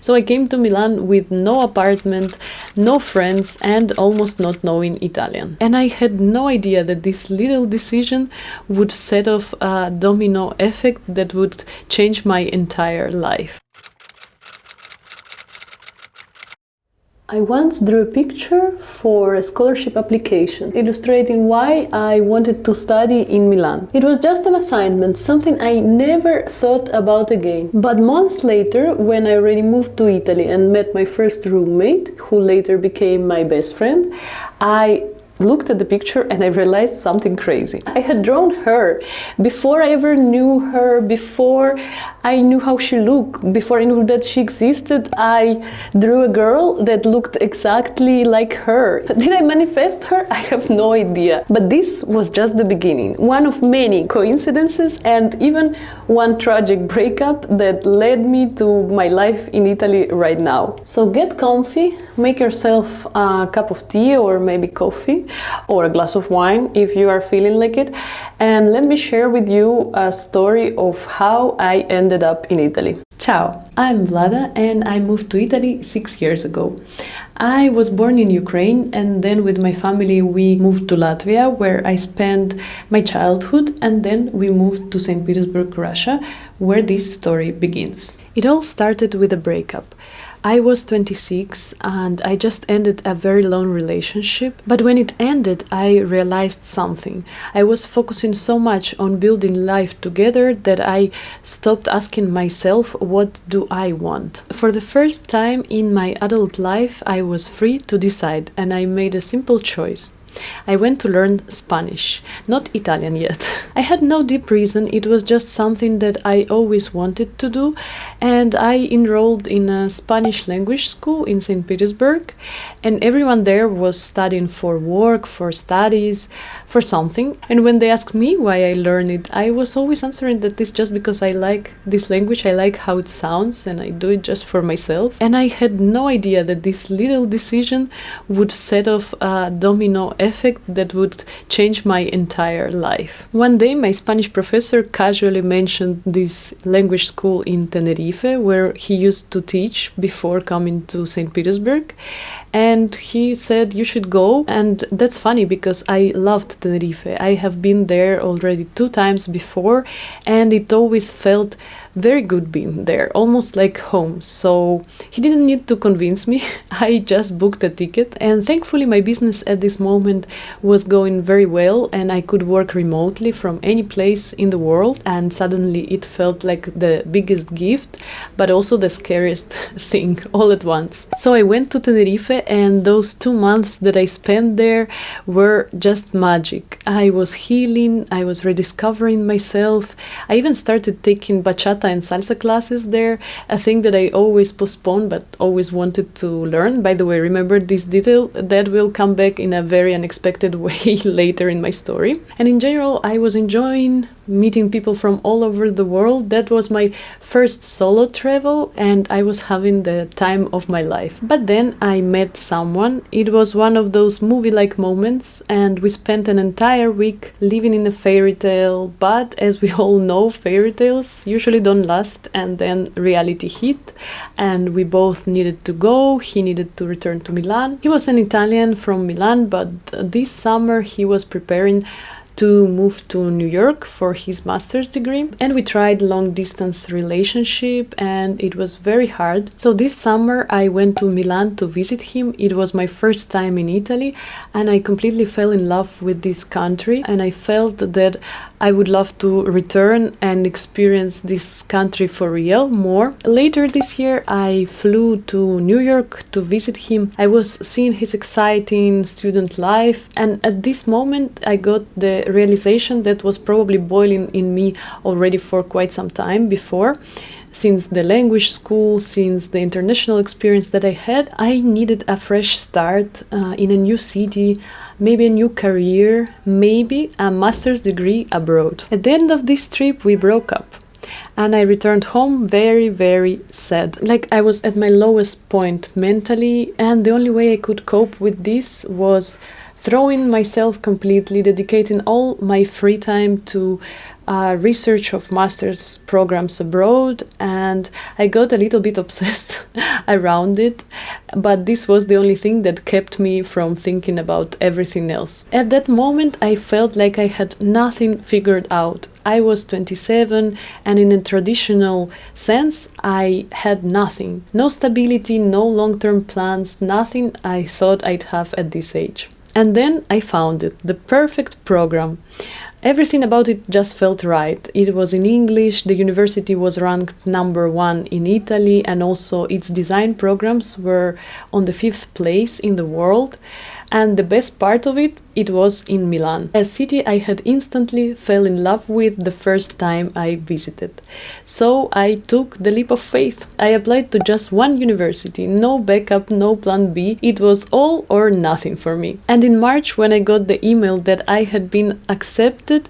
So I came to Milan with no apartment, no friends, and almost not knowing Italian. And I had no idea that this little decision would set off a domino effect that would change my entire life. I once drew a picture for a scholarship application, illustrating why I wanted to study in Milan. It was just an assignment, something I never thought about again. But months later, when I already moved to Italy and met my first roommate, who later became my best friend, I looked at the picture and I realized something crazy. I had drawn her before I ever knew her, before I knew how she looked, before I knew that she existed. I drew a girl that looked exactly like her. Did I manifest her? I have no idea. But this was just the beginning, one of many coincidences and even one tragic breakup that led me to my life in Italy right now. So get comfy, make yourself a cup of tea or maybe coffee, or a glass of wine if you are feeling like it, and let me share with you a story of how I ended up in Italy. Ciao, I'm Vlada and I moved to Italy 6 years ago. I was born in Ukraine and then with my family we moved to Latvia, where I spent my childhood, and then we moved to St. Petersburg, Russia, where this story begins. It all started with a breakup. I was 26 and I just ended a very long relationship, but when it ended I realized something. I was focusing so much on building life together that I stopped asking myself, what do I want? For the first time in my adult life I was free to decide, and I made a simple choice. I went to learn Spanish, not Italian yet. I had no deep reason, it was just something that I always wanted to do, and I enrolled in a Spanish language school in St. Petersburg, and everyone there was studying for work, for studies, for something. And when they asked me why I learned it, I was always answering that it's just because I like this language, I like how it sounds, and I do it just for myself. And I had no idea that this little decision would set off a domino effect that would change my entire life. One day my Spanish professor casually mentioned this language school in Tenerife where he used to teach before coming to St. Petersburg, and he said you should go. And that's funny because I loved Tenerife. I have been there already 2 times before and it always felt very good being there, almost like home. So he didn't need to convince me. I just booked a ticket, and thankfully my business at this moment was going very well and I could work remotely from any place in the world, and suddenly it felt like the biggest gift but also the scariest thing all at once. So I went to Tenerife and those 2 months that I spent there were just magic. I was healing, I was rediscovering myself. I even started taking bachata and salsa classes there, a thing that I always postponed but always wanted to learn. By the way, remember this detail, that will come back in a very unexpected way later in my story. And in general, I was enjoying meeting people from all over the world. That was my first solo travel and I was having the time of my life. But then I met someone. It was one of those movie-like moments and we spent an entire week living in a fairy tale. But as we all know, fairy tales usually don't last, and then reality hit and we both needed to go. He needed to return to Milan. He was an Italian from Milan, but this summer he was preparing to move to New York for his master's degree, and we tried long distance relationship and it was very hard. So this summer I went to Milan to visit him. It was my first time in Italy and I completely fell in love with this country, and I felt that I would love to return and experience this country for real more. Later this year I flew to New York to visit him. I was seeing his exciting student life, and at this moment I got the realization that was probably boiling in me already for quite some time before. Since the language school, since the international experience that I had, I needed a fresh start in a new city, maybe a new career, maybe a master's degree abroad. At the end of this trip, we broke up. And I returned home very, very sad. Like I was at my lowest point mentally, and the only way I could cope with this was throwing myself completely, dedicating all my free time to research of master's programs abroad, and I got a little bit obsessed around it, but this was the only thing that kept me from thinking about everything else. At that moment, I felt like I had nothing figured out. I was 27, and in a traditional sense, I had nothing. No stability, no long-term plans, nothing I thought I'd have at this age. And then I found it, the perfect program. Everything about it just felt right. It was in English, the university was ranked #1 in Italy, and also its design programs were on the 5th place in the world. And the best part of it, it was in Milan, a city I had instantly fell in love with the first time I visited. So I took the leap of faith. I applied to just one university, no backup, no plan B. It was all or nothing for me. And in March, when I got the email that I had been accepted,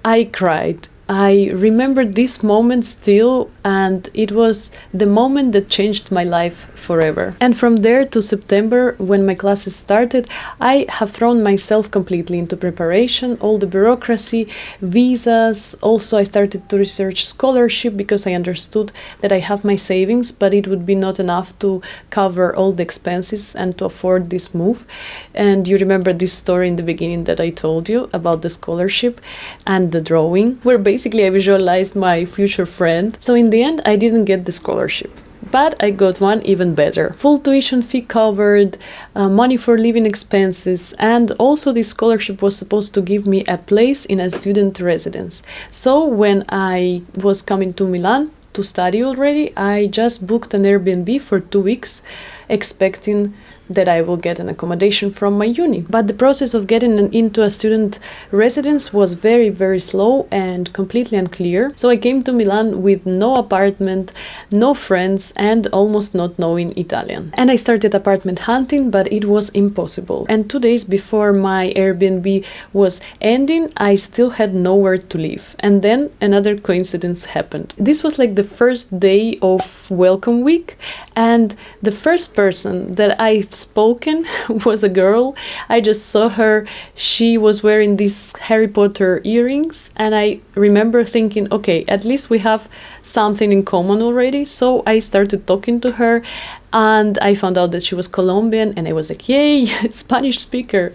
I cried. I remember this moment still, and it was the moment that changed my life forever. And from there to September, when my classes started, I have thrown myself completely into preparation, all the bureaucracy, visas. Also, I started to research scholarship because I understood that I have my savings, but it would be not enough to cover all the expenses and to afford this move. And you remember this story in the beginning that I told you about the scholarship and the drawing, where basically I visualized my future friend. So in the end, I didn't get the scholarship, but I got one even better. Full tuition fee covered, money for living expenses, and also this scholarship was supposed to give me a place in a student residence. So when I was coming to Milan to study already, I just booked an Airbnb for 2 weeks, expecting that I will get an accommodation from my uni. But the process of getting into a student residence was very, very slow and completely unclear. So I came to Milan with no apartment, no friends, and almost not knowing Italian. And I started apartment hunting, but it was impossible. And 2 days before my Airbnb was ending, I still had nowhere to live. And then another coincidence happened. This was like the first day of Welcome Week, and the first person that I've spoken was a girl. I just saw her. She was wearing these Harry Potter earrings, and I remember thinking, okay, at least we have something in common already. So I started talking to her, and I found out that she was Colombian, and I was like, yay, Spanish speaker.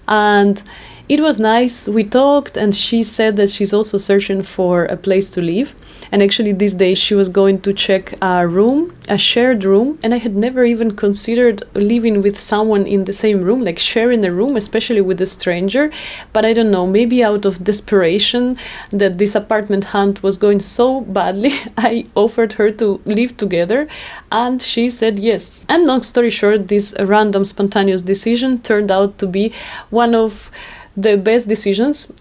And it was nice. We talked, and she said that she's also searching for a place to live. And actually this day she was going to check a room, a shared room. And I had never even considered living with someone in the same room, like sharing a room, especially with a stranger. But I don't know, maybe out of desperation that this apartment hunt was going so badly, I offered her to live together, and she said yes. And long story short, this random spontaneous decision turned out to be one of the best decisions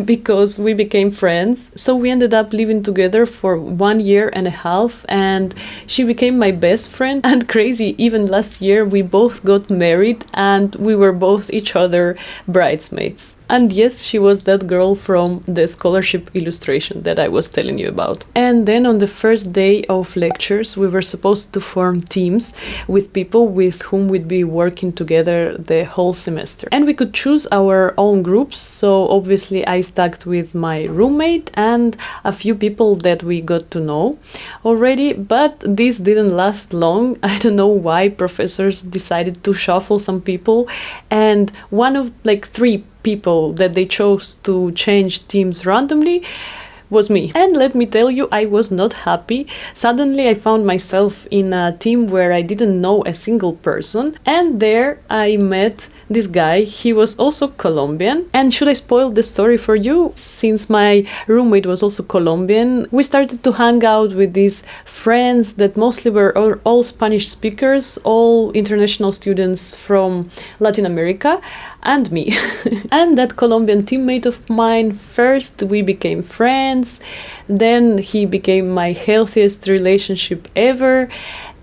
because we became friends. So we ended up living together for 1 year and a half, and she became my best friend. And crazy, even last year we both got married, and we were both each other bridesmaids. And yes, she was that girl from the scholarship illustration that I was telling you about. And then on the first day of lectures, we were supposed to form teams with people with whom we'd be working together the whole semester. And we could choose our own groups. So obviously I stuck with my roommate and a few people that we got to know already, but this didn't last long. I don't know why professors decided to shuffle some people, and one of like 3 people that they chose to change teams randomly was me. And let me tell you, I was not happy. Suddenly I found myself in a team where I didn't know a single person, and there I met this guy. He was also Colombian. And should I spoil the story for you? Since my roommate was also Colombian, we started to hang out with these friends that mostly were all Spanish speakers, all international students from Latin America, and me. And that Colombian teammate of mine, first we became friends, then he became my healthiest relationship ever,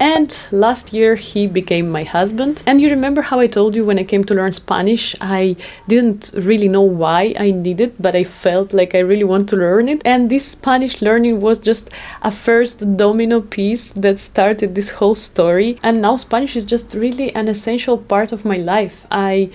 and last year he became my husband. And you remember how I told you when I came to learn Spanish, I didn't really know why I needed, but I felt like I really want to learn it. And this Spanish learning was just a first domino piece that started this whole story. And now Spanish is just really an essential part of my life. I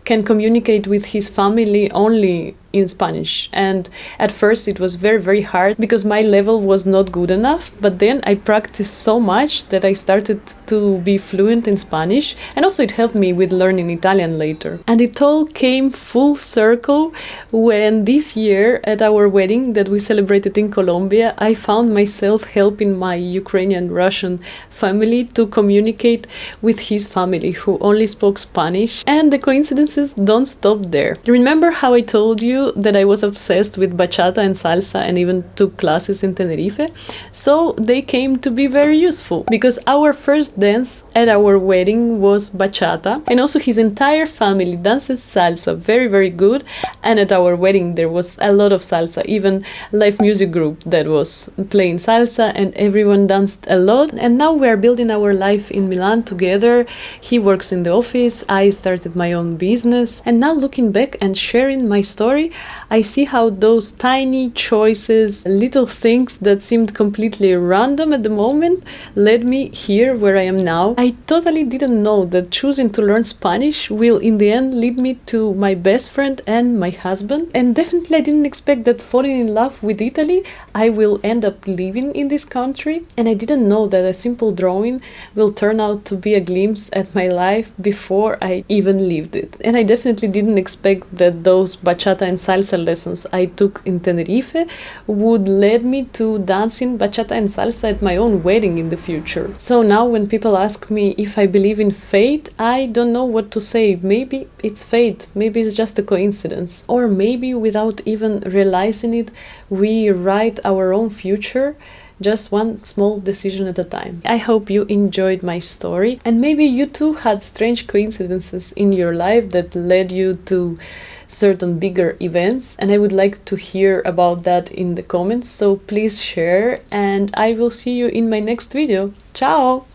can communicate with his family only in Spanish. And at first it was very, very hard because my level was not good enough. But then I practiced so much that I started to be fluent in Spanish. And also it helped me with learning Italian later. And it all came full circle when this year at our wedding that we celebrated in Colombia, I found myself helping my Ukrainian Russian family to communicate with his family who only spoke Spanish. And the coincidences don't stop there. Remember how I told you that I was obsessed with bachata and salsa and even took classes in Tenerife? So they came to be very useful because our first dance at our wedding was bachata, and also his entire family dances salsa very, very good. And at our wedding there was a lot of salsa, even live music group that was playing salsa, and everyone danced a lot. And now we are building our life in Milan together. He works in the office, I started my own business, and now looking back and sharing my story, I see how those tiny choices, little things that seemed completely random at the moment, led me here where I am now. I totally didn't know that choosing to learn Spanish will in the end lead me to my best friend and my husband. And definitely I didn't expect that falling in love with Italy, I will end up living in this country. And I didn't know that a simple drawing will turn out to be a glimpse at my life before I even lived it. And I definitely didn't expect that those bachata and salsa lessons I took in Tenerife would lead me to dancing bachata and salsa at my own wedding in the future. So now when people ask me if I believe in fate, I don't know what to say. Maybe it's fate, maybe it's just a coincidence, or maybe without even realizing it, we write our own future, just one small decision at a time. I hope you enjoyed my story, and maybe you too had strange coincidences in your life that led you to certain bigger events, and I would like to hear about that in the comments, so please share, and I will see you in my next video. Ciao!